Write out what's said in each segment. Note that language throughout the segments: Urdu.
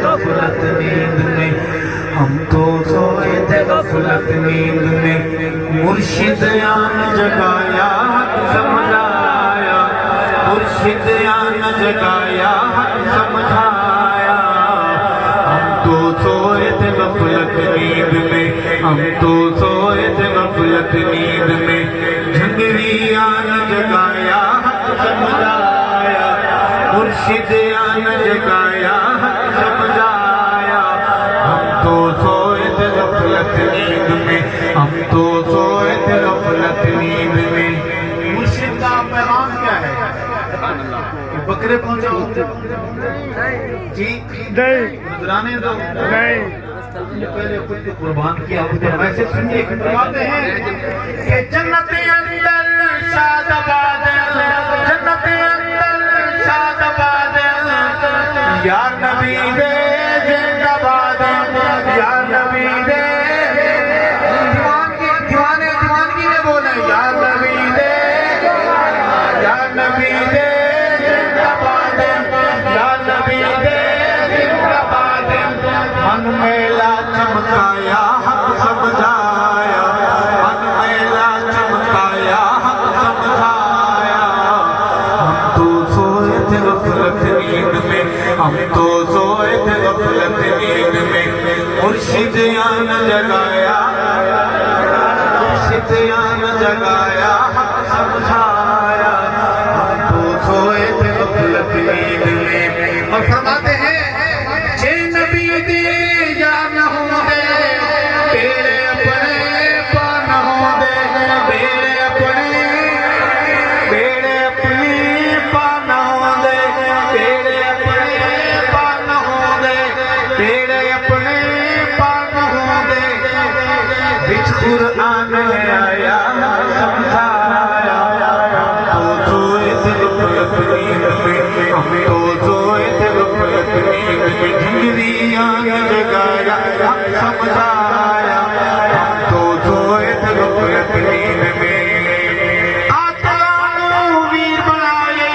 غفلت نیند میں ہم تو سوئے تھے غفلت نیند میں مرشد آن جگایا حق سمجھایا مرشد آن جگایا حق سمجھایا ہم تو سوئے تھے غفلت نیند میں ہم تو سوئے تھے غفلت نیند میں جھنگری آن جگایا حق سمجھایا مرشد آن جگایا حق سمجھایا ہم تو سوئے تھے غفلت نیند میں ہم تو سوئے تھے غفلت نیند میں مرشد کا پیغام کیا ہے بکرے پہنچاؤ جی نذرانے دو پہلے خود کو قربان کیا ویسے سنیے فرماتے ہیں کہ جنت اندر شاد آباد جنت اندر شاد آباد یا نبی دے زندہ باد یا نبی دے دیوانگی میں بولے یا نبی دے یا نبی دے زندہ باد یا نبی دے زندہ باد من میلا چمکایا حق سمجھایا من میلا چمکایا حق سمجھایا ہم تو سوئے تھے غفلت نیند میں ہم تو سوئے تھے غفلت نیند میں مرشد آن جگایا مرشد آن جگایا حق سمجھایا ہم تو سوئے تھے غفلت نیند میں اور فرماتے ہیں جے نبی دے یا نہ ہوں دے تیرے اپنے پا نہ ہوں دے تیرے اپنے پا نہ ہوں دے تیرے اپنے پا نہ ہوں دے تیرے اپنے پا نہ ہوں دے بچ قرآن ہے آیا سمجھایا ہم تو سوئے تھے غفلت نیند میں ہم تو سوئے تھے غفلت نیند میں جھنگری آن جگایا حق سمجھایا ہم تو سوئے تھے غفلت نیند میں قاتلانو ویر بنائے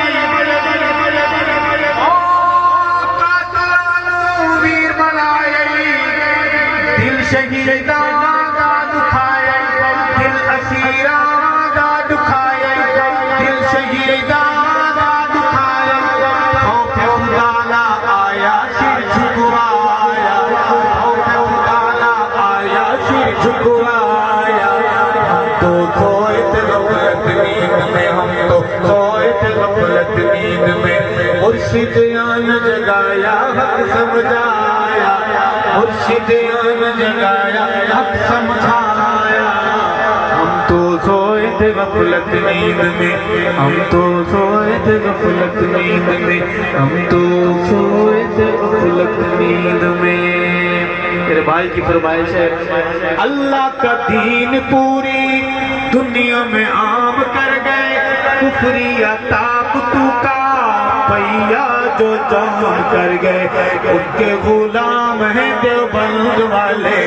قاتلانو ویر بنائے دل شہیداں دا دکھائے دل اسیراں دا دکھائے دل شہیداں دا دکھائے خوف خدا نہ آیا سر جھکوایا خوف خدا نہ آیا سر جھکوایا ہم تو سوئے تھے غفلت نیند میں ہم تو سوئے تھے غفلت نیند میں مرشد آن جگایا حق سمجھایا مرشد آن جگایا حق سمجھایا ہم تو سوئے تھے غفلت نیند میں ہم تو سوئے تھے غفلت نیند میں ہم تو سوئے تھے غفلت نیند میں میرے بھائی کی فرمائش ہے اللہ کا دین پوری دنیا میں عام کر گئے کفری طاقتوں کا پہیا جو جان کر گئے ان کے غلام ہیں دیوبند والے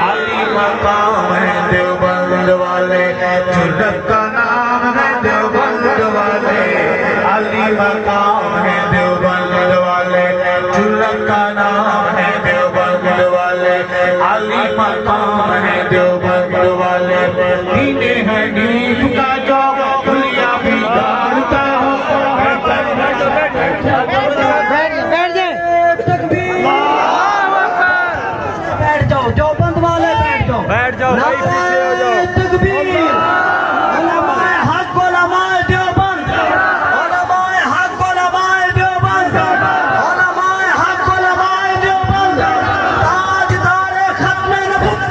علی مقام ہیں دیوبند والے جنت کا نام ہے دیوبند والے علی مقام ہے دیوبند والے جنت کا نام ہے دیوبند والے علی مقام ہے دیوبند والے دین حنیف کا جو کھلیا بھی دارتا ہو بیٹھ جاؤ بھائی پیچھے ہو جاؤ تکبیر علماء حق علماء دیوبند علماء حق علماء دیوبند علماء حق علماء دیوبند تاجدار ختم نبوت